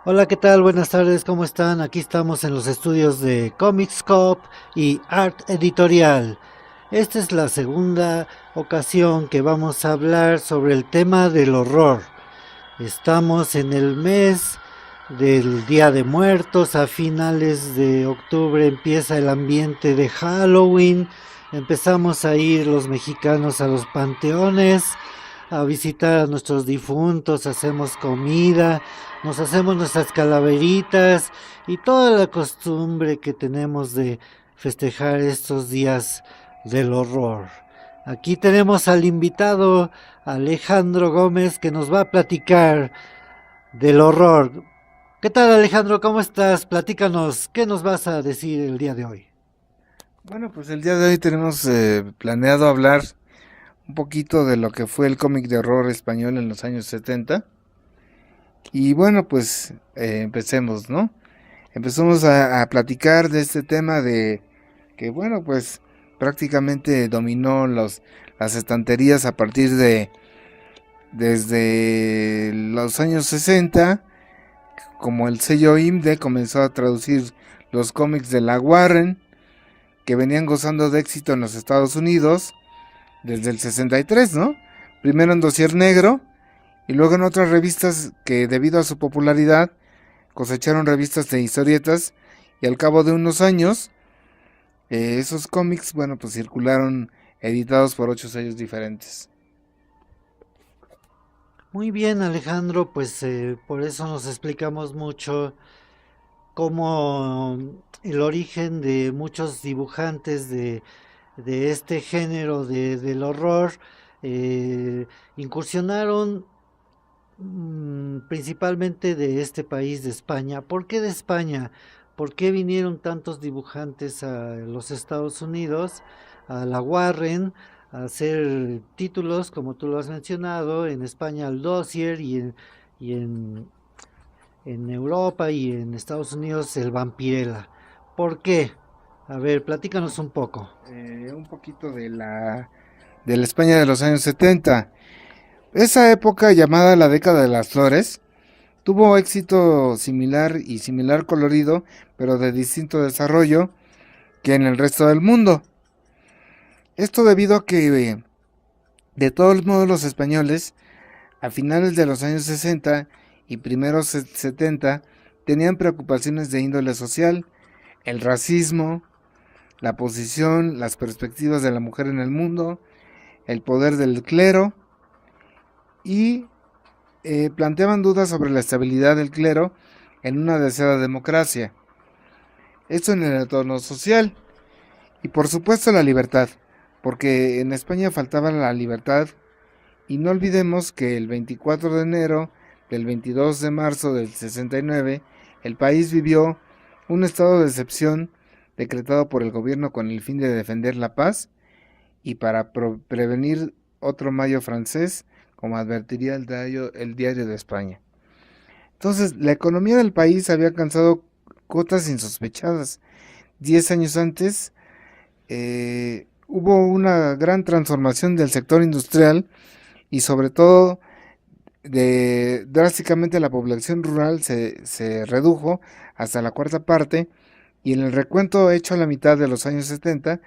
Hola, ¿qué tal? Buenas tardes, ¿cómo están? Aquí estamos en los estudios de Comics Cop y Art Editorial. Esta es la segunda ocasión que vamos a hablar sobre el tema del horror. Estamos en el mes del Día de Muertos, a finales de octubre empieza el ambiente de Halloween, empezamos a ir los mexicanos a los panteones, a visitar a nuestros difuntos, hacemos comida, nos hacemos nuestras calaveritas y toda la costumbre que tenemos de festejar estos días del horror. Aquí tenemos al invitado Alejandro Gómez que nos va a platicar del horror. ¿Qué tal, Alejandro? ¿Cómo estás? Platícanos, ¿qué nos vas a decir el día de hoy? Bueno, pues el día de hoy tenemos planeado hablar un poquito de lo que fue el cómic de horror español en los años 70. Y bueno, pues empecemos, ¿no? Empezamos a platicar de este tema de que, bueno, pues prácticamente dominó las estanterías a partir de desde los años 60, como el sello IMDe comenzó a traducir los cómics de la Warren, que venían gozando de éxito en los Estados Unidos desde el 63, ¿no? Primero en Dossier Negro y luego en otras revistas que debido a su popularidad cosecharon revistas de historietas y al cabo de unos años esos cómics, bueno, pues circularon editados por 8 sellos diferentes. Muy bien, Alejandro, pues por eso nos explicamos mucho cómo el origen de muchos dibujantes de este género del horror eh, incursionaron principalmente de este país, de España. ¿Por qué de España? ¿Por qué vinieron tantos dibujantes a los Estados Unidos, a la Warren, a hacer títulos, como tú lo has mencionado, en España al Dossier y en Europa y en Estados Unidos el Vampirella? ¿Por qué? A ver, platícanos un poco. Un poquito de la España de los años 70. Esa época llamada la década de las flores tuvo éxito similar y similar colorido, pero de distinto desarrollo que en el resto del mundo. Esto debido a que, de todos modos, los españoles, a finales de los años 60 y primeros 70, tenían preocupaciones de índole social, el racismo, la posición, las perspectivas de la mujer en el mundo, el poder del clero y planteaban dudas sobre la estabilidad del clero en una deseada democracia. Esto en el entorno social y por supuesto la libertad, porque en España faltaba la libertad. Y no olvidemos que el 24 de enero del 22 de marzo del 69, el país vivió un estado de excepción decretado por el gobierno con el fin de defender la paz y para prevenir otro mayo francés, como advertiría el diario de España. Entonces, la economía del país había alcanzado cotas insospechadas. 10 años antes, hubo una gran transformación del sector industrial y sobre todo drásticamente la población rural se redujo hasta la cuarta parte y en el recuento hecho a la mitad de los años 70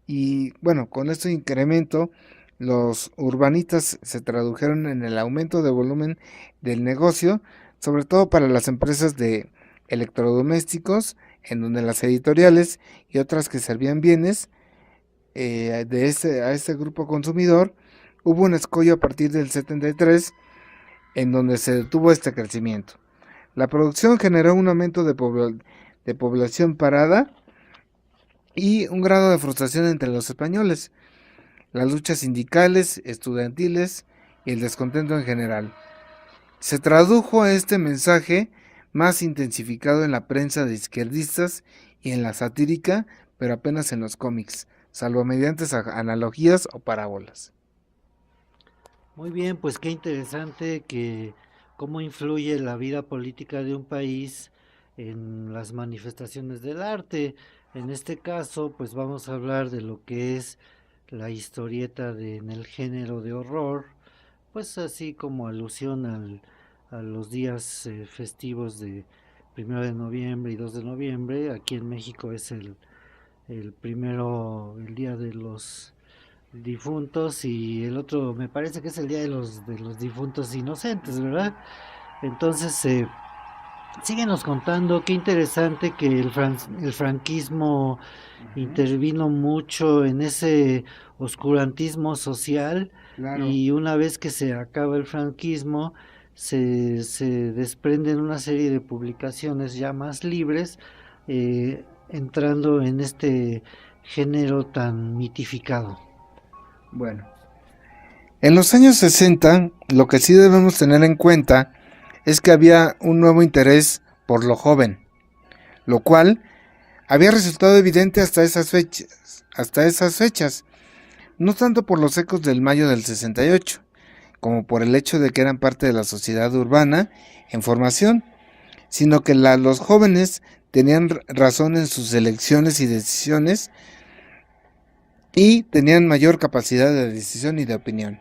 y bueno, con este incremento los urbanitas se tradujeron en el aumento de volumen del negocio, sobre todo para las empresas de electrodomésticos, en donde las editoriales y otras que servían bienes a este grupo consumidor hubo un escollo a partir del 73 en donde se detuvo este crecimiento. La producción generó un aumento de población parada y un grado de frustración entre los españoles, las luchas sindicales, estudiantiles y el descontento en general. Se tradujo este mensaje más intensificado en la prensa de izquierdistas y en la satírica, pero apenas en los cómics, salvo mediante analogías o parábolas. Muy bien, pues qué interesante que cómo influye la vida política de un país en las manifestaciones del arte. En este caso, pues vamos a hablar de lo que es la historieta en el género de horror, pues así como alusión a los días festivos de 1 de noviembre y 2 de noviembre. Aquí en México es el primero, el día de los difuntos, y el otro me parece que es el día de los difuntos inocentes, ¿verdad? Entonces, síguenos contando, qué interesante que el franquismo Ujú. intervino mucho en ese oscurantismo social, Claro, y una vez que se acaba el franquismo se desprenden una serie de publicaciones ya más libres, entrando en este género tan mitificado. bueno. En los años 60, lo que sí debemos tener en cuenta es que había un nuevo interés por lo joven, lo cual había resultado evidente hasta esas fechas, no tanto por los ecos del mayo del 68, como por el hecho de que eran parte de la sociedad urbana en formación, sino que los jóvenes tenían razón en sus elecciones y decisiones y tenían mayor capacidad de decisión y de opinión.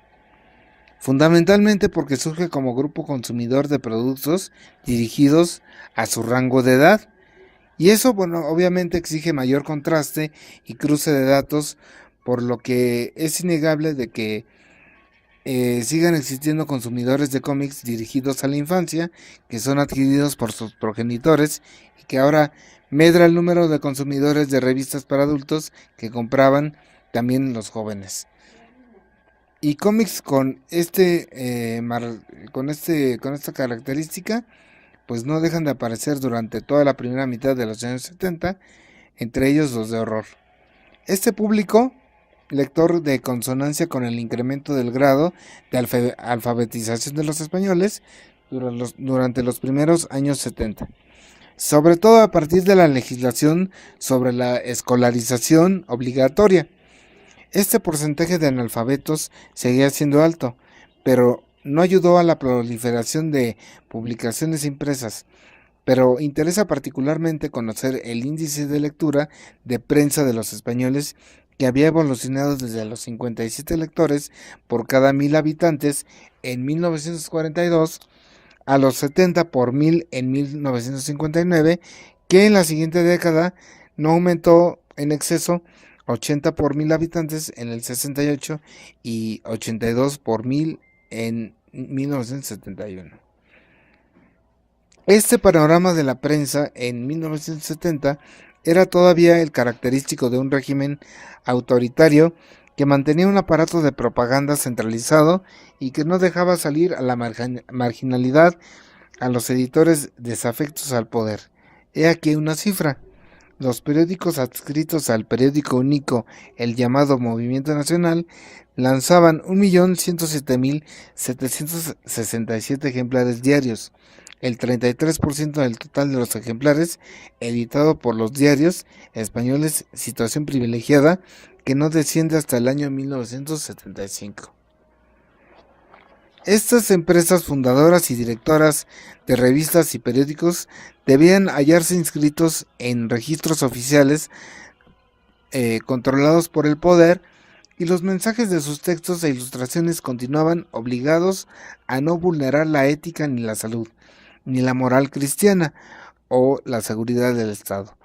Fundamentalmente porque surge como grupo consumidor de productos dirigidos a su rango de edad. Y eso, bueno, obviamente exige mayor contraste y cruce de datos, por lo que es innegable de que sigan existiendo consumidores de cómics dirigidos a la infancia, que son adquiridos por sus progenitores, y que ahora medra el número de consumidores de revistas para adultos que compraban también los jóvenes. Y cómics con con esta característica, pues no dejan de aparecer durante toda la primera mitad de los años 70, entre ellos los de horror. Este público, lector de consonancia con el incremento del grado de alfabetización de los españoles durante los primeros años 70, sobre todo a partir de la legislación sobre la escolarización obligatoria. Este porcentaje de analfabetos seguía siendo alto, pero no ayudó a la proliferación de publicaciones impresas. Pero interesa particularmente conocer el índice de lectura de prensa de los españoles, que había evolucionado desde los 57 lectores por cada 1000 habitantes en 1942 a los 70 por 1000 en 1959, que en la siguiente década no aumentó en exceso, 80 por 1000 habitantes en el 68 y 82 por 1000 en 1971. Este panorama de la prensa en 1970 era todavía el característico de un régimen autoritario que mantenía un aparato de propaganda centralizado y que no dejaba salir a la marginalidad a los editores desafectos al poder. He aquí una cifra. Los periódicos adscritos al periódico único, el llamado Movimiento Nacional, lanzaban 1.107.767 ejemplares diarios, el 33% del total de los ejemplares editado por los diarios españoles, situación privilegiada que no desciende hasta el año 1975. Estas empresas fundadoras y directoras de revistas y periódicos debían hallarse inscritos en registros oficiales controlados por el poder, y los mensajes de sus textos e ilustraciones continuaban obligados a no vulnerar la ética ni la salud, ni la moral cristiana o la seguridad del Estado.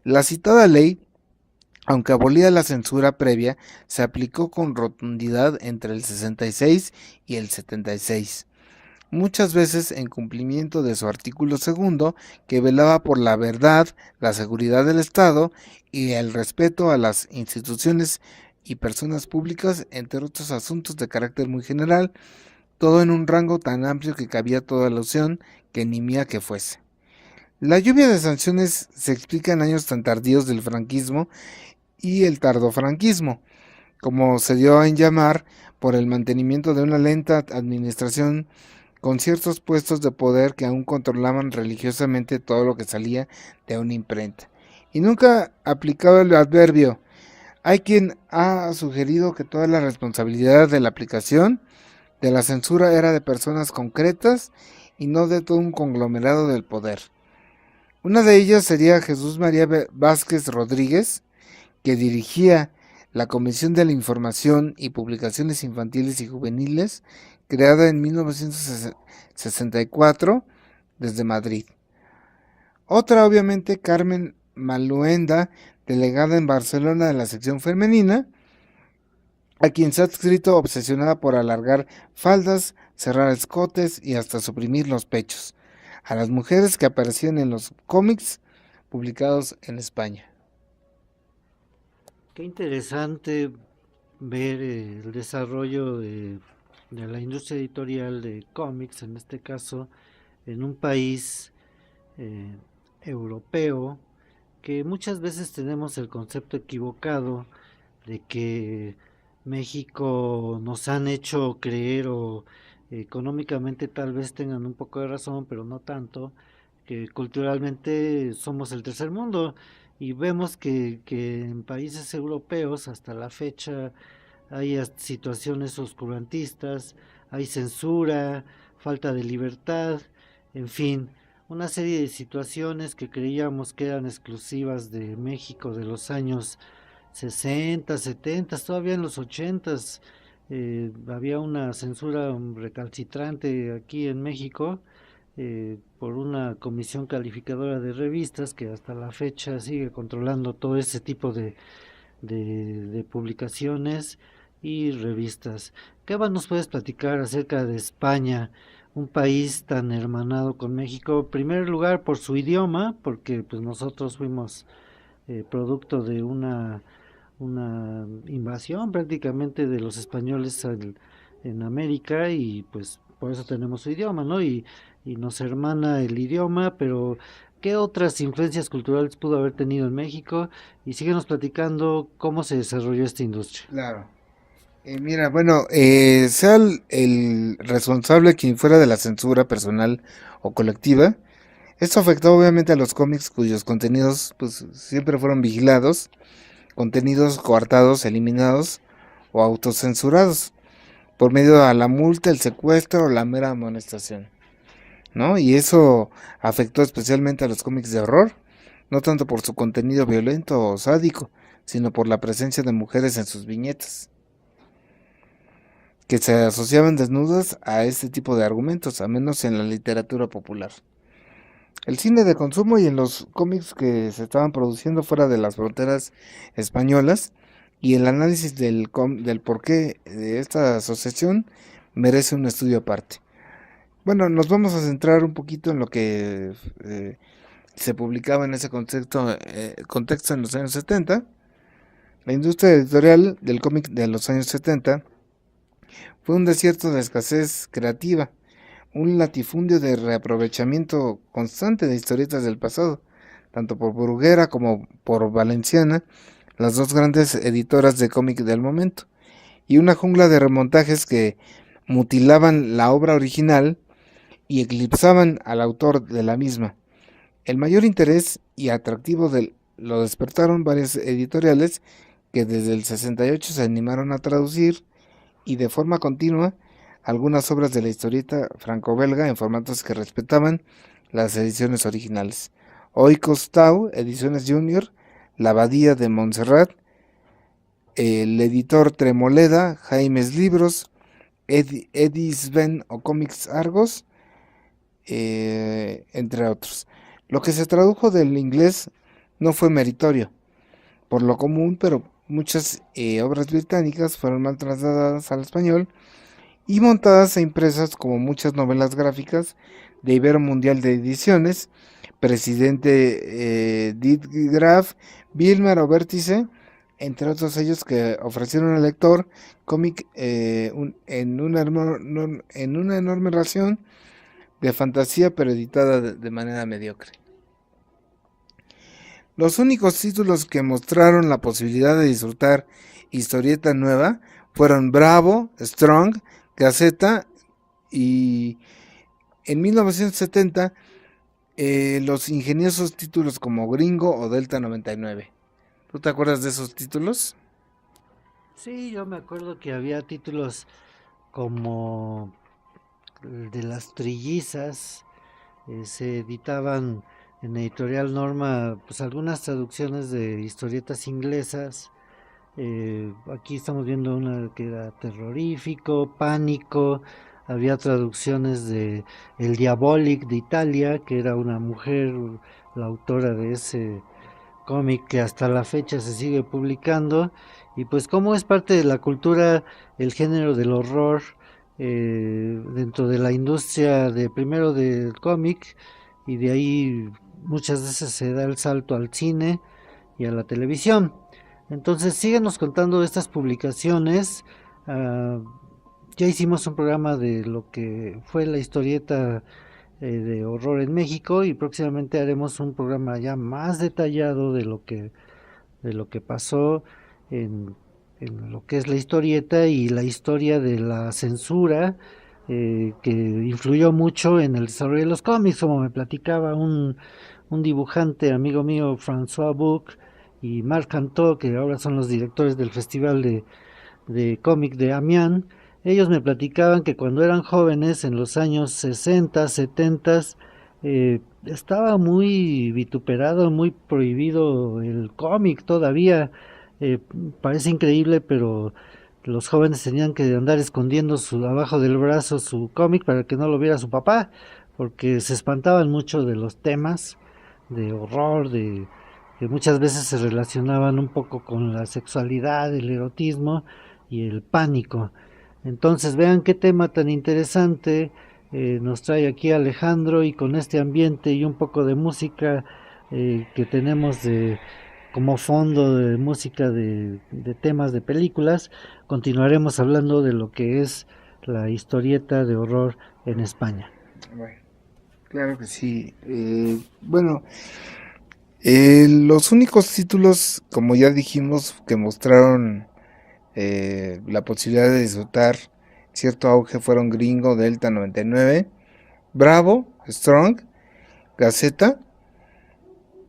La citada ley, aunque abolía la censura previa, se aplicó con rotundidad entre el 66 y el 76, muchas veces en cumplimiento de su artículo segundo, que velaba por la verdad, la seguridad del Estado y el respeto a las instituciones y personas públicas, entre otros asuntos de carácter muy general, todo en un rango tan amplio que cabía toda alusión, que ni mía que fuese. La lluvia de sanciones se explica en años tan tardíos del franquismo y el tardofranquismo, como se dio en llamar, por el mantenimiento de una lenta administración con ciertos puestos de poder que aún controlaban religiosamente todo lo que salía de una imprenta. Y nunca aplicado el adverbio. Hay quien ha sugerido que toda la responsabilidad de la aplicación de la censura era de personas concretas y no de todo un conglomerado del poder. Una de ellas sería Jesús María Vázquez Rodríguez, que dirigía la Comisión de la Información y Publicaciones Infantiles y Juveniles, creada en 1964 desde Madrid. Otra, obviamente, Carmen Maluenda, delegada en Barcelona de la sección femenina, a quien se ha escrito obsesionada por alargar faldas, cerrar escotes y hasta suprimir los pechos, a las mujeres que aparecían en los cómics publicados en España. Qué interesante ver el desarrollo de la industria editorial de cómics, en este caso, en un país eh, europeo, que muchas veces tenemos el concepto equivocado de que México nos han hecho creer o económicamente tal vez tengan un poco de razón, pero no tanto, que culturalmente somos el tercer mundo y vemos que en países europeos hasta la fecha hay situaciones oscurantistas, hay censura, falta de libertad, en fin, una serie de situaciones que creíamos que eran exclusivas de México de los años 60, 70, todavía en los 80 había una censura recalcitrante aquí en México por una comisión calificadora de revistas que hasta la fecha sigue controlando todo ese tipo de publicaciones y revistas. ¿Qué más nos puedes platicar acerca de España, un país tan hermanado con México? En primer lugar por su idioma, porque pues nosotros fuimos producto de una invasión prácticamente de los españoles en América y pues por eso tenemos su idioma, ¿no? Y nos hermana el idioma, pero ¿qué otras influencias culturales pudo haber tenido en México? Y síguenos platicando cómo se desarrolló esta industria. Claro. Mira, bueno, sea el responsable quien fuera de la censura personal o colectiva, esto afectó obviamente a los cómics cuyos contenidos pues siempre fueron vigilados, contenidos coartados, eliminados o autocensurados por medio de la multa, el secuestro o la mera amonestación, ¿no? Y eso afectó especialmente a los cómics de horror, no tanto por su contenido violento o sádico, sino por la presencia de mujeres en sus viñetas, que se asociaban desnudas a este tipo de argumentos, a menos en la literatura popular. El cine de consumo y en los cómics que se estaban produciendo fuera de las fronteras españolas y el análisis del porqué de esta asociación merece un estudio aparte. Bueno, nos vamos a centrar un poquito en lo que se publicaba en ese contexto en los años 70. La industria editorial del cómic de los años 70 fue un desierto de escasez creativa, un latifundio de reaprovechamiento constante de historietas del pasado, tanto por Bruguera como por Valenciana, las dos grandes editoras de cómic del momento, y una jungla de remontajes que mutilaban la obra original y eclipsaban al autor de la misma. El mayor interés y atractivo lo despertaron varias editoriales que desde el 68 se animaron a traducir y de forma continua algunas obras de la historieta franco-belga en formatos que respetaban las ediciones originales. Oikos Tau, Ediciones Junior, La Abadía de Montserrat, el editor Tremoleda, Jaimes Libros, Eddie Sven o Comics Argos, entre otros. Lo que se tradujo del inglés no fue meritorio, por lo común, pero muchas obras británicas fueron mal trasladadas al español y montadas e impresas como muchas novelas gráficas de Ibero Mundial de Ediciones, Presidente Dit Graf, Vilmar o Vértice, entre otros ellos que ofrecieron al lector cómic en una enorme ración de fantasía, pero editada de manera mediocre. Los únicos títulos que mostraron la posibilidad de disfrutar historieta nueva fueron Bravo, Strong, Gaceta y en 1970 los ingeniosos títulos como Gringo o Delta 99. ¿Tú te acuerdas de esos títulos? Sí, yo me acuerdo que había títulos como el de las trillizas, se editaban en Editorial Norma pues algunas traducciones de historietas inglesas. Aquí estamos viendo una que era terrorífico, pánico, había traducciones de El Diabolic de Italia, que era una mujer la autora de ese cómic que hasta la fecha se sigue publicando. Y pues como es parte de la cultura el género del horror dentro de la industria de primero del cómic, y de ahí muchas veces se da el salto al cine y a la televisión. Entonces síguenos contando estas publicaciones. Uh, ya hicimos un programa de lo que fue la historieta de horror en México, y próximamente haremos un programa ya más detallado de lo que pasó en, en lo que es la historieta y la historia de la censura, que influyó mucho en el desarrollo de los cómics, como me platicaba un dibujante amigo mío, François Buc y Marc Cantó, que ahora son los directores del Festival de Cómic de Amiens. Ellos me platicaban que cuando eran jóvenes, en los años 60, 70, estaba muy vituperado, muy prohibido el cómic todavía. Eh, Parece increíble, pero los jóvenes tenían que andar escondiendo abajo del brazo su cómic para que no lo viera su papá, porque se espantaban mucho de los temas de horror, que muchas veces se relacionaban un poco con la sexualidad, el erotismo y el pánico. Entonces vean qué tema tan interesante nos trae aquí Alejandro, y con este ambiente y un poco de música que tenemos como fondo de música de temas de películas, continuaremos hablando de lo que es la historieta de horror en España. Bueno, claro que sí. Bueno, los únicos títulos, como ya dijimos, que mostraron la posibilidad de disfrutar cierto auge fueron Gringo, Delta 99, Bravo, Strong, Gaceta,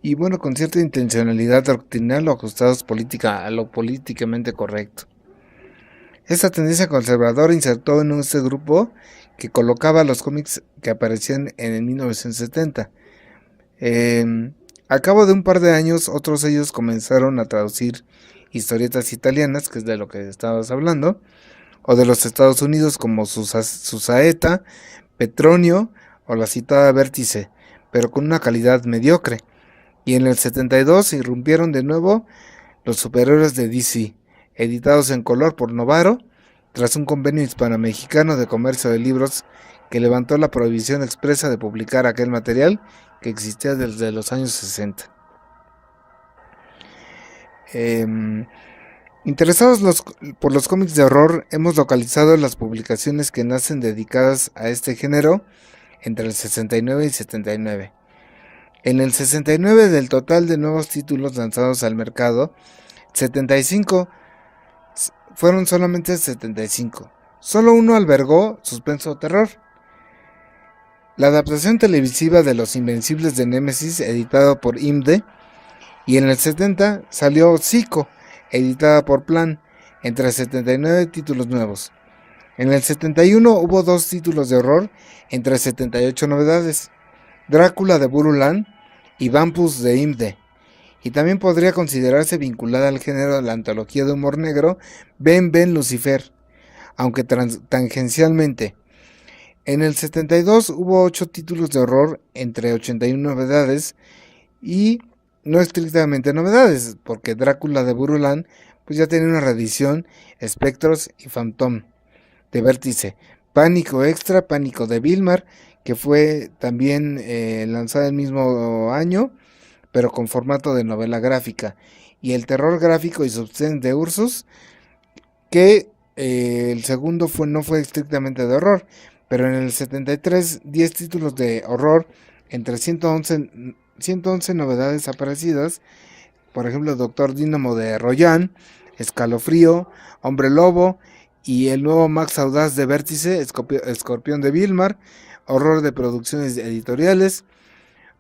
y bueno, con cierta intencionalidad doctrinal o ajustados a lo políticamente correcto. Esta tendencia conservadora insertó en este grupo que colocaba los cómics que aparecían en el 1970. A cabo de un par de años, otros ellos comenzaron a traducir historietas italianas, que es de lo que estabas hablando, o de los Estados Unidos, como Susaeta, Petronio o la citada Vértice, pero con una calidad mediocre. Y en el 72 irrumpieron de nuevo los superhéroes de DC, editados en color por Novaro, tras un convenio hispano-mexicano de comercio de libros que levantó la prohibición expresa de publicar aquel material que existía desde los años 60. Interesados por los cómics de horror, hemos localizado las publicaciones que nacen dedicadas a este género entre el 69 y 79. En el 69, del total de nuevos títulos lanzados al mercado, 75 fueron solamente 75. Solo uno albergó suspenso o terror. La adaptación televisiva de Los Invencibles de Némesis, editado por IMDe, y en el 70 salió Zico, editada por Plan, entre 79 títulos nuevos. En el 71 hubo 2 títulos de horror, entre 78 novedades: Drácula de Burulan y Vampus de IMDe, y también podría considerarse vinculada al género de la antología de humor negro Ven Ven Lucifer, aunque tangencialmente. En el 72 hubo 8 títulos de horror entre 81 novedades, y no estrictamente novedades, porque Drácula de Burulan pues ya tenía una reedición, Espectros y Phantom de Vértice, Pánico Extra, Pánico de Vilmar, que fue también lanzada el mismo año, pero con formato de novela gráfica, y el Terror Gráfico y Substance de Ursus, que el segundo no fue estrictamente de horror, pero en el 73 10 títulos de horror entre 111 novedades aparecidas, por ejemplo Doctor Dínamo de Royan, Escalofrío, Hombre Lobo y el nuevo Max Audaz de Vértice, Escorpión de Vilmar, Horror de Producciones Editoriales,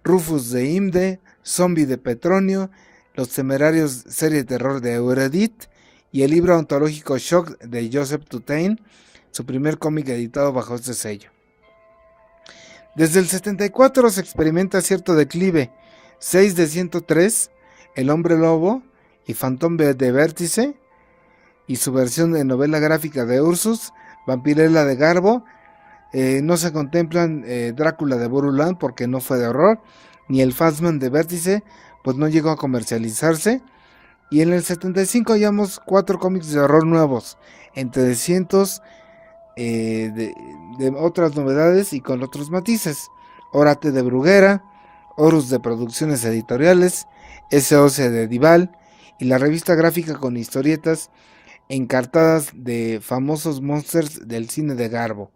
Rufus de IMDe, Zombie de Petronio, Los Temerarios, serie de terror de Euredit, y el libro ontológico Shock de Joseph Tutain, su primer cómic editado bajo este sello. Desde el 74 se experimenta cierto declive: 6 de 103, El Hombre Lobo y Phantom de Vértice, y su versión de novela gráfica de Ursus, Vampirella de Garbo, No se contemplan Drácula de Boruland porque no fue de horror, ni el Fastman de Vértice, pues no llegó a comercializarse. Y en el 75 hallamos 4 cómics de horror nuevos, entre cientos de otras novedades y con otros matices. Órate de Bruguera, Horus de Producciones Editoriales, SOS de Dival y la revista gráfica con historietas encartadas de famosos monsters del cine de Garbo.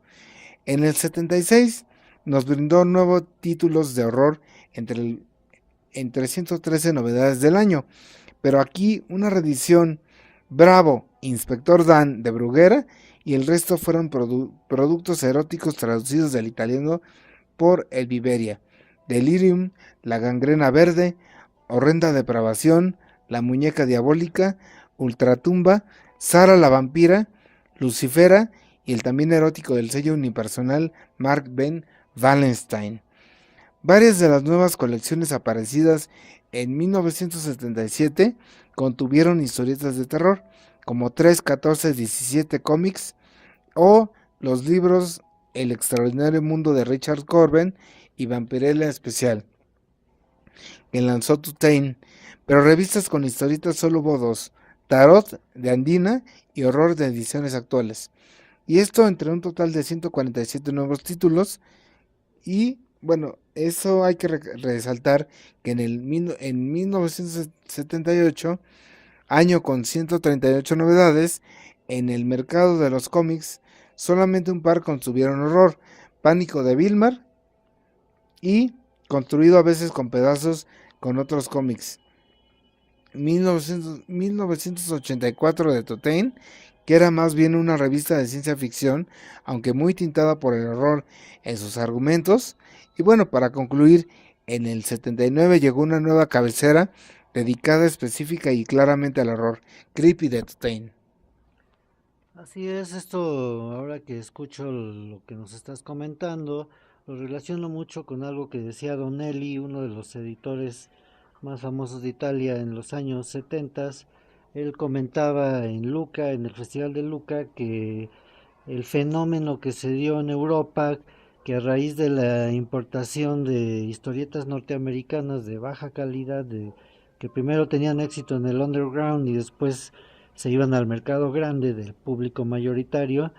En el 76 nos brindó nuevos títulos de horror entre 113 novedades del año, pero aquí una reedición Bravo, Inspector Dan de Bruguera y el resto fueron productos eróticos traducidos del italiano por El Viveria, Delirium, La Gangrena Verde, Horrenda Depravación, La Muñeca Diabólica, Ultratumba, Sara la Vampira, Lucifera y el también erótico del sello unipersonal Mark Ben Wallenstein. Varias de las nuevas colecciones aparecidas en 1977 contuvieron historietas de terror, como 3, 14, 17 cómics o los libros El extraordinario mundo de Richard Corben y Vampirella Especial, que lanzó Tutain, pero revistas con historietas solo hubo 2, Tarot de Andina y Horror de ediciones actuales. Y esto entre un total de 147 nuevos títulos. Y bueno, eso hay que resaltar que en 1978, año con 138 novedades, en el mercado de los cómics solamente un par contuvieron horror: Pánico de Vilmar y construido a veces con pedazos con otros cómics. 1984 de Totain, que era más bien una revista de ciencia ficción, aunque muy tintada por el horror en sus argumentos. Y bueno, para concluir, en el 79 llegó una nueva cabecera dedicada específica y claramente al horror, Creepy de Totain. Así es, esto ahora que escucho lo que nos estás comentando, lo relaciono mucho con algo que decía Donelli, uno de los editores más famosos de Italia en los años 70. Él comentaba en Lucca, en el Festival de Lucca, que el fenómeno que se dio en Europa, que a raíz de la importación de historietas norteamericanas de baja calidad, que primero tenían éxito en el underground y después se iban al mercado grande del público mayoritario,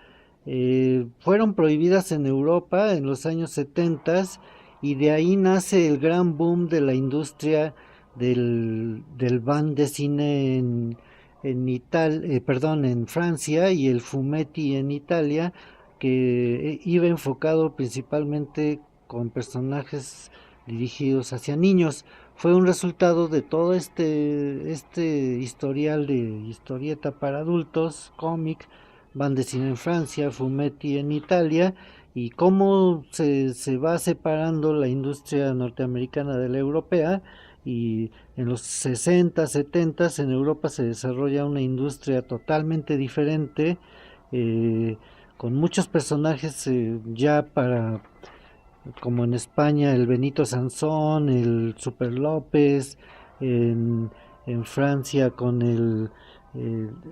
fueron prohibidas en Europa en los años 70 y de ahí nace el gran boom de la industria del band de cine en Francia y el fumetti en Italia, que iba enfocado principalmente con personajes dirigidos hacia niños. Fue un resultado de todo este historial de historieta para adultos, cómic, banda de cine en Francia, fumetti en Italia, y cómo se va separando la industria norteamericana de la europea. Y en los 60, 70 en Europa se desarrolla una industria totalmente diferente, con muchos personajes ya para, como en España, el Benito Sansón, el Super López, en, en Francia con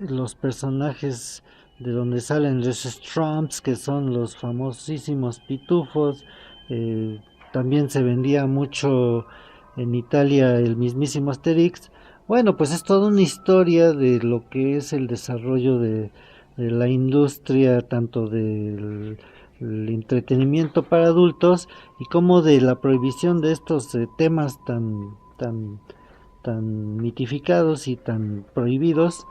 los personajes de donde salen los Strumps, que son los famosísimos pitufos. También se vendía mucho en Italia el mismísimo Asterix. Bueno, pues es toda una historia de lo que es el desarrollo de la industria, tanto del el entretenimiento para adultos, y como de la prohibición de estos temas tan mitificados y tan prohibidos,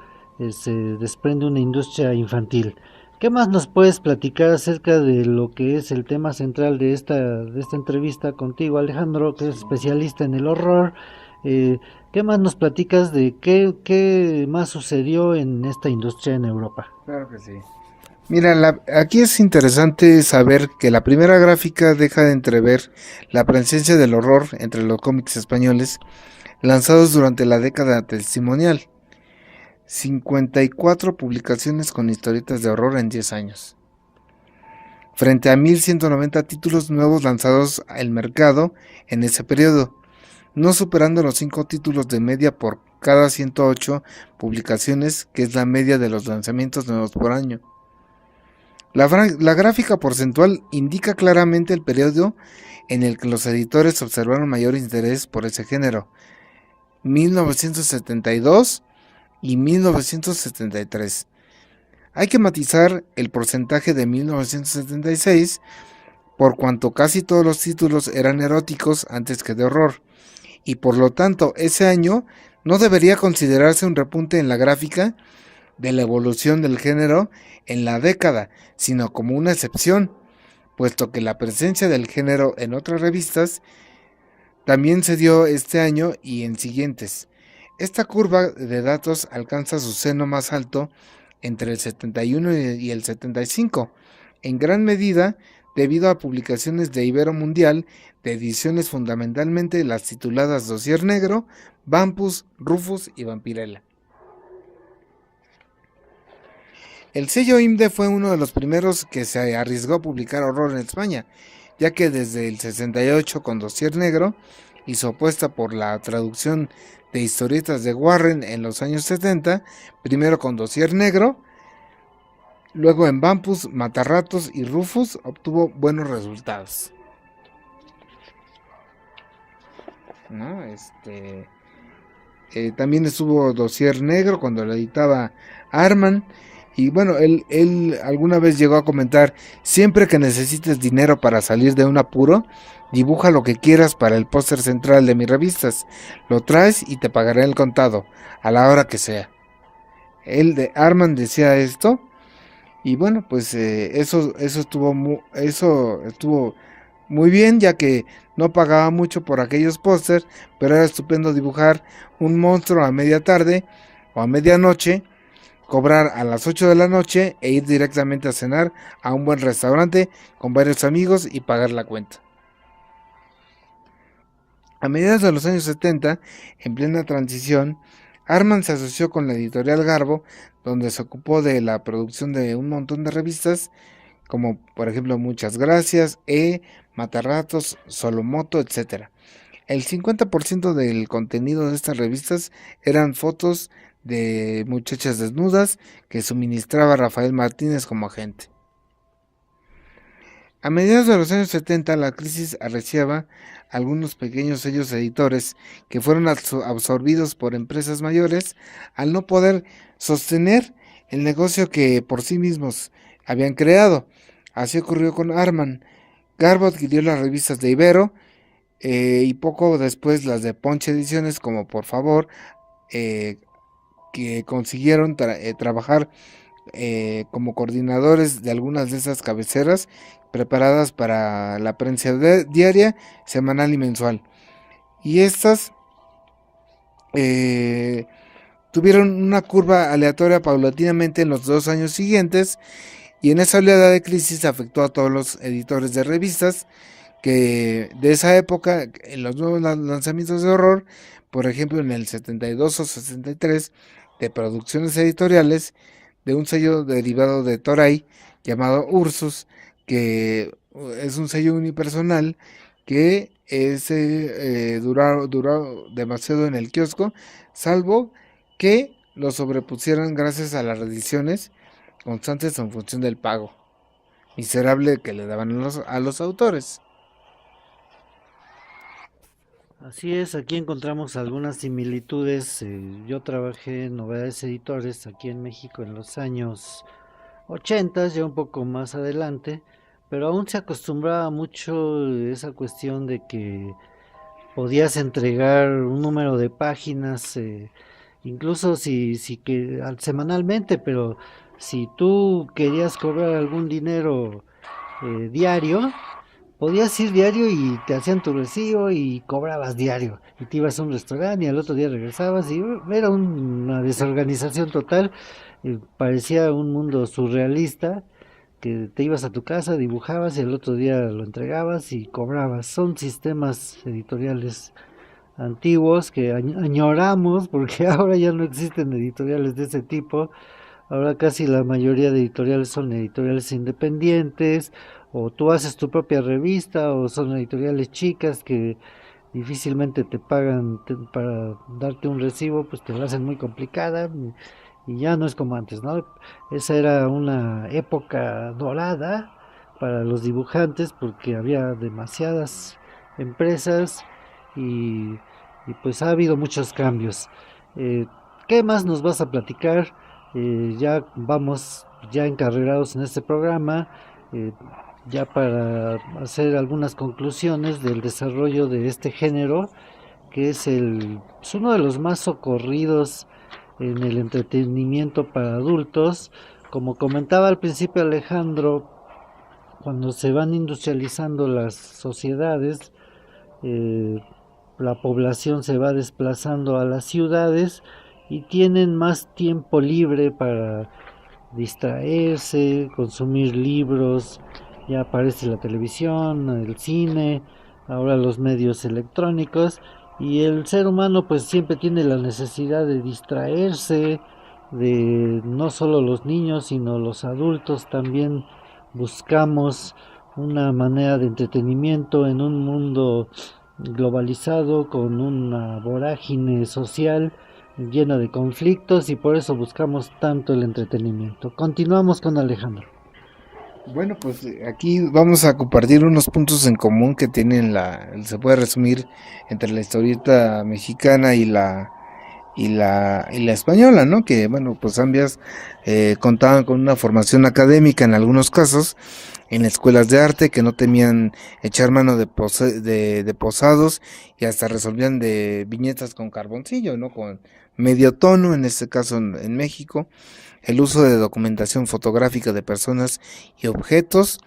se desprende una industria infantil. ¿Qué más nos puedes platicar acerca de lo que es el tema central de esta entrevista contigo, Alejandro, que es especialista en el horror? ¿Qué más nos platicas de qué más sucedió en esta industria en Europa? Claro que sí. Mira, aquí es interesante saber que la primera gráfica deja de entrever la presencia del horror entre los cómics españoles lanzados durante la década testimonial. 54 publicaciones con historietas de horror en 10 años, frente a 1190 títulos nuevos lanzados al mercado en ese periodo, no superando los 5 títulos de media por cada 108 publicaciones, que es la media de los lanzamientos nuevos por año. La gráfica porcentual indica claramente el periodo en el que los editores observaron mayor interés por ese género, 1972 y 1973. Hay que matizar el porcentaje de 1976 por cuanto casi todos los títulos eran eróticos antes que de horror, y por lo tanto ese año no debería considerarse un repunte en la gráfica de la evolución del género en la década, sino como una excepción, puesto que la presencia del género en otras revistas también se dio este año y en siguientes. Esta curva de datos alcanza su seno más alto entre el 71 y el 75, en gran medida debido a publicaciones de Ibero Mundial de ediciones fundamentalmente las tituladas Dossier Negro, Vampus, Rufus y Vampirella. El sello IMDE fue uno de los primeros que se arriesgó a publicar horror en España, ya que desde el 68 con Dossier Negro y su apuesta por la traducción de historietas de Warren en los años 70, primero con Dossier Negro, luego en Vampus, Matarratos y Rufus, obtuvo buenos resultados. ¿No? También estuvo Dossier Negro cuando lo editaba Arman. Y bueno, él alguna vez llegó a comentar: siempre que necesites dinero para salir de un apuro, dibuja lo que quieras para el póster central de mis revistas. Lo traes y te pagaré el contado, a la hora que sea. Él de Arman decía esto. Y bueno, pues eso estuvo muy bien, ya que no pagaba mucho por aquellos pósters, pero era estupendo dibujar un monstruo a media tarde o a medianoche, cobrar a las 8 de la noche e ir directamente a cenar a un buen restaurante con varios amigos y pagar la cuenta. A mediados de los años 70, en plena transición, Arman se asoció con la editorial Garbo, donde se ocupó de la producción de un montón de revistas, como por ejemplo Muchas Gracias, Matarratos, Solomoto, etc. El 50% del contenido de estas revistas eran fotos de muchachas desnudas que suministraba Rafael Martínez como agente. A mediados de los años 70, la crisis arreciaba algunos pequeños sellos editores que fueron absorbidos por empresas mayores al no poder sostener el negocio que por sí mismos habían creado. Así ocurrió con Arman. Garbo adquirió las revistas de Ibero y poco después las de Ponche Ediciones, como Por Favor, que consiguieron trabajar como coordinadores de algunas de esas cabeceras preparadas para la prensa diaria, semanal y mensual. Y estas tuvieron una curva aleatoria paulatinamente en los 2 años siguientes, y en esa oleada de crisis afectó a todos los editores de revistas que de esa época, en los nuevos lanzamientos de horror, por ejemplo en el 72 o 63, de producciones editoriales de un sello derivado de Toray llamado Ursus, que es un sello unipersonal que duró demasiado en el kiosco, salvo que lo sobrepusieran gracias a las reediciones constantes en función del pago miserable que le daban a los autores. Así es, aquí encontramos algunas similitudes. Yo trabajé en Novedades Editores aquí en México en los años 80, ya un poco más adelante, pero aún se acostumbraba mucho esa cuestión de que podías entregar un número de páginas, incluso si que semanalmente, pero si tú querías cobrar algún dinero diario, podías ir diario y te hacían tu recibo y cobrabas diario. Y te ibas a un restaurante y al otro día regresabas y era una desorganización total. Parecía un mundo surrealista que te ibas a tu casa, dibujabas y el otro día lo entregabas y cobrabas. Son sistemas editoriales antiguos que añoramos porque ahora ya no existen editoriales de ese tipo. Ahora casi la mayoría de editoriales son editoriales independientes, o tú haces tu propia revista, o son editoriales chicas que difícilmente te pagan para darte un recibo, pues te lo hacen muy complicada. y ya no es como antes, ¿no? Esa era una época dorada para los dibujantes porque había demasiadas empresas y, y pues ha habido muchos cambios. Eh, ¿Qué más nos vas a platicar? Ya vamos ya encarrerados en este programa, eh, ya para hacer algunas conclusiones del desarrollo de este género, que es uno de los más socorridos en el entretenimiento para adultos. Como comentaba al principio Alejandro, cuando se van industrializando las sociedades, eh, la población se va desplazando a las ciudades y tienen más tiempo libre para distraerse, consumir libros, ya aparece la televisión, el cine, ahora los medios electrónicos, y el ser humano pues siempre tiene la necesidad de distraerse, de no solo los niños sino los adultos también buscamos una manera de entretenimiento en un mundo globalizado con una vorágine social llena de conflictos, y por eso buscamos tanto el entretenimiento. Continuamos con Alejandro. Bueno, pues aquí vamos a compartir unos puntos en común que tienen se puede resumir entre la historieta mexicana y la española, ¿no? Que bueno, pues ambas contaban con una formación académica en algunos casos, en escuelas de arte que no temían echar mano de posados y hasta resolvían de viñetas con carboncillo, ¿no? Con medio tono, en este caso en México, el uso de documentación fotográfica de personas y objetos,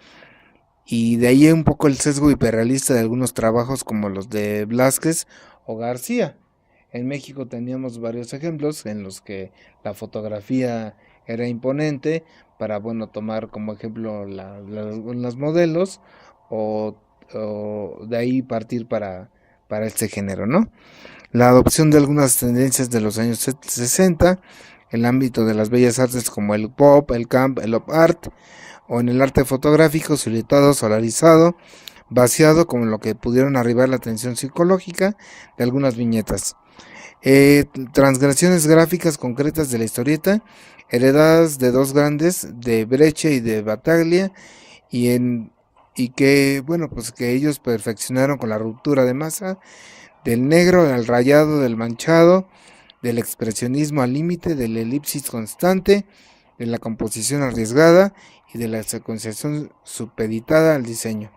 y de ahí un poco el sesgo hiperrealista de algunos trabajos como los de Velázquez o García. En México teníamos varios ejemplos en los que la fotografía era imponente para, bueno, tomar como ejemplo las modelos o, o de ahí partir para este género, ¿no? La adopción de algunas tendencias de los años 60, el ámbito de las bellas artes como el pop, el camp, el op art, o en el arte fotográfico, soletado, solarizado, vaciado, como lo que pudieron arribar la atención psicológica de algunas viñetas. Transgresiones gráficas concretas de la historieta, heredadas de dos grandes, de Breche y de Battaglia, y en y que bueno, pues que ellos perfeccionaron con la ruptura de masa, del negro al rayado, del manchado, del expresionismo al límite, del elipsis constante, de la composición arriesgada y de la secuenciación supeditada al diseño.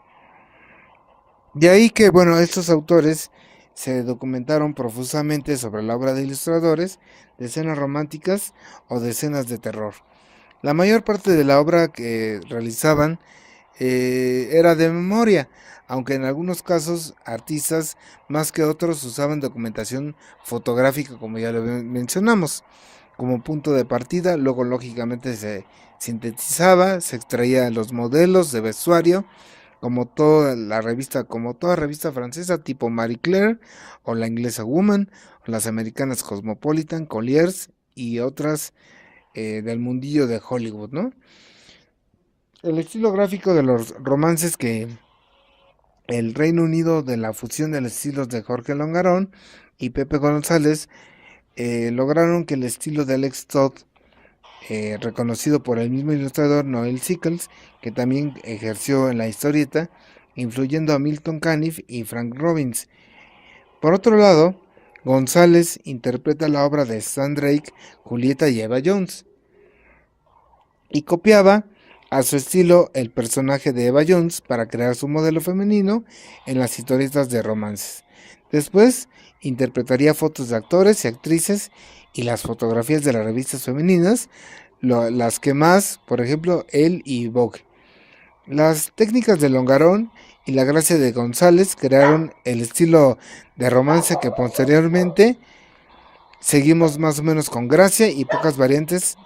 De ahí que, bueno, estos autores se documentaron profusamente sobre la obra de ilustradores, de escenas románticas o de escenas de terror. La mayor parte de la obra que realizaban era de memoria, aunque en algunos casos artistas más que otros usaban documentación fotográfica, como ya lo mencionamos, como punto de partida. Luego lógicamente se sintetizaba, se extraía los modelos de vestuario, como toda revista francesa tipo Marie Claire o la inglesa Woman, o las americanas Cosmopolitan, Colliers y otras del mundillo de Hollywood, ¿no? El estilo gráfico de los romances que el Reino Unido, de la fusión de los estilos de Jorge Longarón y Pepe González, lograron que el estilo de Alex Todd, reconocido por el mismo ilustrador Noel Sickles, que también ejerció en la historieta, influyendo a Milton Caniff y Frank Robbins. Por otro lado, González interpreta la obra de Stan Drake, Julieta y Eva Jones, y copiaba a su estilo el personaje de Eva Jones para crear su modelo femenino en las historietas de romances. Después interpretaría fotos de actores y actrices y las fotografías de las revistas femeninas, las que más, por ejemplo, él y Vogue. Las técnicas de Longarón y la gracia de González crearon el estilo de romance que posteriormente seguimos más o menos con gracia y pocas variantes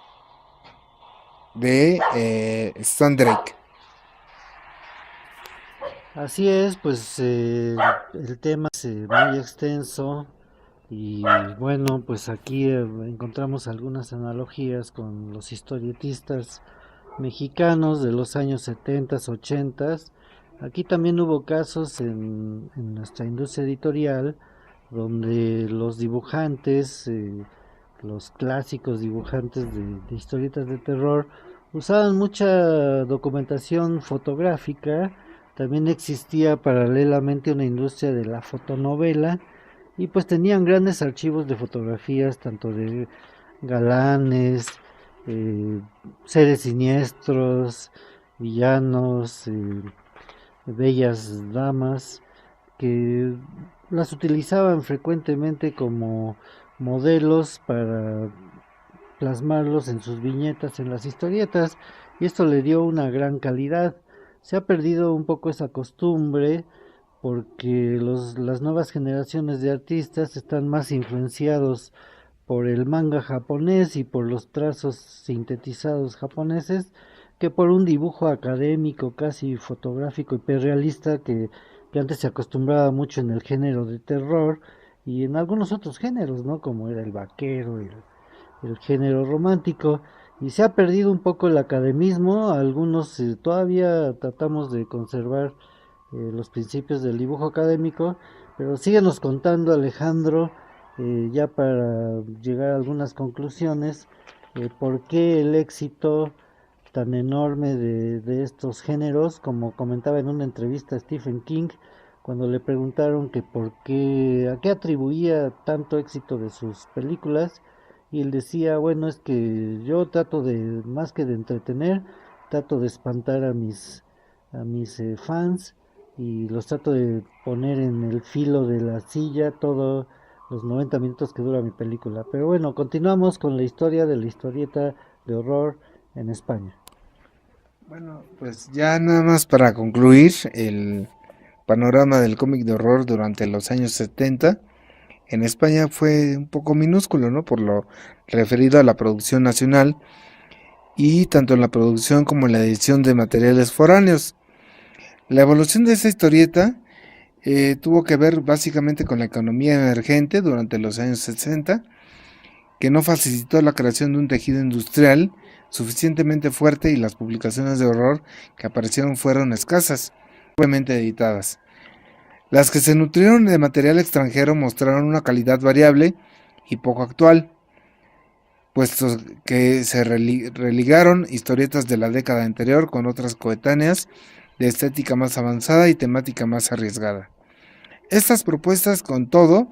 de Stan Drake. Así es, pues el tema es muy extenso y bueno, pues aquí encontramos algunas analogías con los historietistas mexicanos de los años 70, 80. Aquí también hubo casos en nuestra industria editorial donde los dibujantes los clásicos dibujantes de historietas de terror, usaban mucha documentación fotográfica. También existía paralelamente una industria de la fotonovela y pues tenían grandes archivos de fotografías, tanto de galanes, eh, seres siniestros, villanos, bellas damas, que las utilizaban frecuentemente como modelos para plasmarlos en sus viñetas, en las historietas, y esto le dio una gran calidad. Se ha perdido un poco esa costumbre porque las nuevas generaciones de artistas están más influenciados por el manga japonés y por los trazos sintetizados japoneses que por un dibujo académico casi fotográfico hiperrealista que antes se acostumbraba mucho en el género de terror y en algunos otros géneros, ¿no? Como era el vaquero, el género romántico, y se ha perdido un poco el academismo. Algunos todavía tratamos de conservar los principios del dibujo académico, pero síguenos contando, Alejandro, ya para llegar a algunas conclusiones, por qué el éxito tan enorme de estos géneros, como comentaba en una entrevista a Stephen King, cuando le preguntaron que por qué, a qué atribuía tanto éxito de sus películas, y él decía, bueno, es que yo trato de, más que de entretener, trato de espantar a mis fans y los trato de poner en el filo de la silla todos los 90 minutos que dura mi película. Pero bueno, continuamos con la historia de la historieta de horror en España. Bueno, pues ya nada más para concluir el panorama del cómic de horror durante los años 70, en España fue un poco minúsculo, ¿no? Por lo referido a la producción nacional y tanto en la producción como en la edición de materiales foráneos. La evolución de esa historieta tuvo que ver básicamente con la economía emergente durante los años 60, que no facilitó la creación de un tejido industrial suficientemente fuerte y las publicaciones de horror que aparecieron fueron escasas, obviamente editadas. Las que se nutrieron de material extranjero mostraron una calidad variable y poco actual, puesto que se religaron historietas de la década anterior con otras coetáneas de estética más avanzada y temática más arriesgada. Estas propuestas, con todo,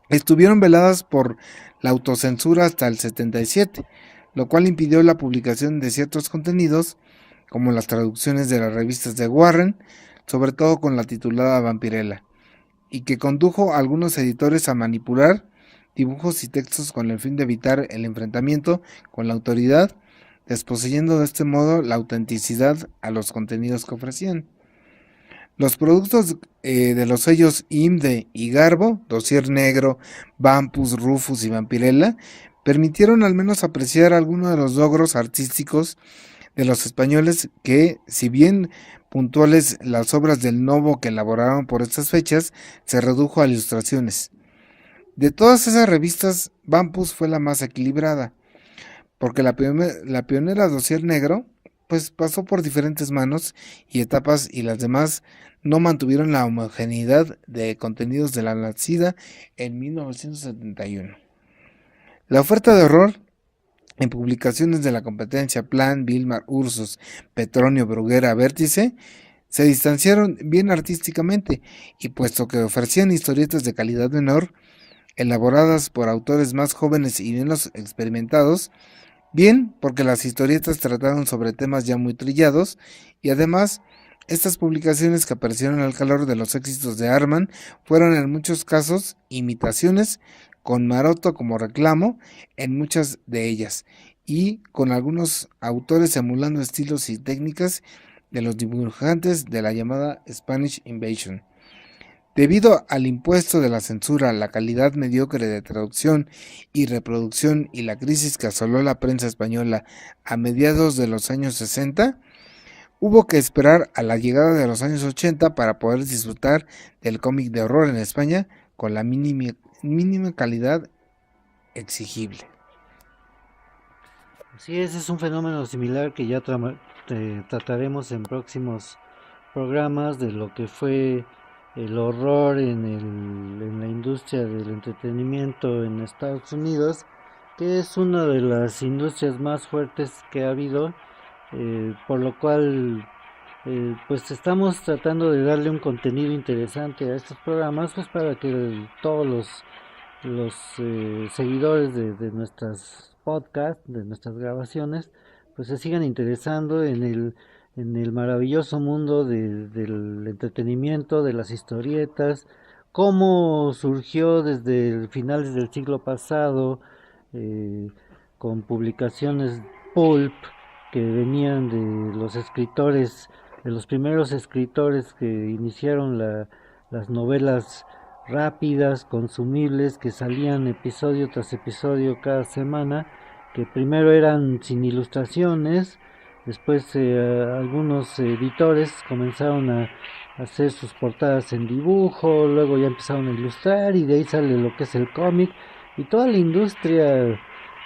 estuvieron veladas por la autocensura hasta el 77, lo cual impidió la publicación de ciertos contenidos, como las traducciones de las revistas de Warren, sobre todo con la titulada Vampirella, y que condujo a algunos editores a manipular dibujos y textos con el fin de evitar el enfrentamiento con la autoridad, desposeyendo de este modo la autenticidad a los contenidos que ofrecían. Los productos de los sellos IMDE y Garbo, Dossier Negro, Vampus, Rufus y Vampirella, permitieron al menos apreciar algunos de los logros artísticos de los españoles que, si bien puntuales las obras del Novo que elaboraron por estas fechas, se redujo a ilustraciones. De todas esas revistas, Vampus fue la más equilibrada, porque la pionera Dossier Negro pues pasó por diferentes manos y etapas y las demás no mantuvieron la homogeneidad de contenidos de la nacida en 1971. La oferta de horror en publicaciones de la competencia Plan, Vilmar, Ursus, Petronio, Bruguera, Vértice se distanciaron bien artísticamente y puesto que ofrecían historietas de calidad menor, elaboradas por autores más jóvenes y menos experimentados, bien porque las historietas trataron sobre temas ya muy trillados y además estas publicaciones que aparecieron al calor de los éxitos de Arman fueron en muchos casos imitaciones con Maroto como reclamo en muchas de ellas y con algunos autores emulando estilos y técnicas de los dibujantes de la llamada Spanish Invasion. Debido al impuesto de la censura, la calidad mediocre de traducción y reproducción y la crisis que asoló la prensa española a mediados de los años 60, hubo que esperar a la llegada de los años 80 para poder disfrutar del cómic de horror en España con la mínima calidad exigible. Sí, ese es un fenómeno similar que ya trataremos en próximos programas de lo que fue el horror en la industria del entretenimiento en Estados Unidos, que es una de las industrias más fuertes que ha habido, por lo cual pues estamos tratando de darle un contenido interesante a estos programas, pues para que todos los seguidores de nuestras podcasts, de nuestras grabaciones, pues se sigan interesando en el maravilloso mundo del entretenimiento, de las historietas, cómo surgió desde finales del siglo pasado, eh, con publicaciones pulp que venían de los escritores, de los primeros escritores que iniciaron las novelas rápidas, consumibles, que salían episodio tras episodio cada semana, que primero eran sin ilustraciones, después algunos editores comenzaron a hacer sus portadas en dibujo, luego ya empezaron a ilustrar y de ahí sale lo que es el cómic y toda la industria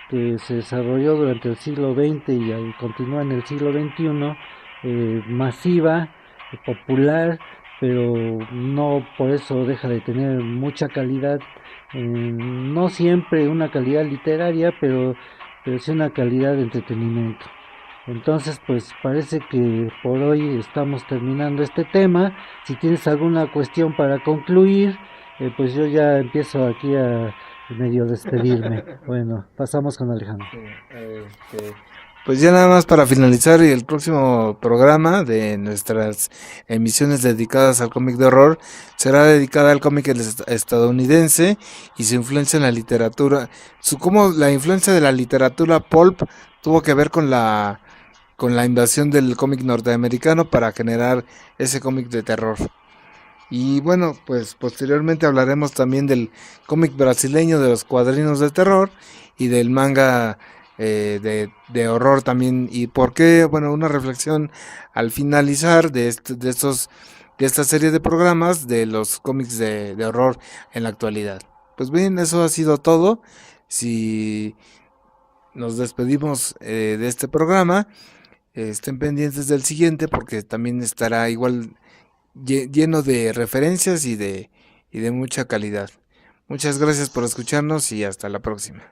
que se desarrolló durante el siglo XX y continúa en el siglo XXI, masiva, popular, pero no por eso deja de tener mucha calidad, no siempre una calidad literaria, pero sí una calidad de entretenimiento. Entonces, pues parece que por hoy estamos terminando este tema. Si tienes alguna cuestión para concluir, pues yo ya empiezo aquí a medio despedirme. Bueno, pasamos con Alejandro. Pues ya nada más para finalizar el próximo programa de nuestras emisiones dedicadas al cómic de horror será dedicada al cómic estadounidense y su influencia en la literatura, cómo la influencia de la literatura pulp tuvo que ver con la invasión del cómic norteamericano para generar ese cómic de terror. Y bueno, pues posteriormente hablaremos también del cómic brasileño, de los cuadrinos de terror y del manga de horror también. Y por qué, bueno, una reflexión al finalizar de esta serie de programas de los cómics de horror en la actualidad. Pues bien, eso ha sido todo. Si nos despedimos de este programa, estén pendientes del siguiente porque también estará igual lleno de referencias y de mucha calidad. Muchas gracias por escucharnos y hasta la próxima.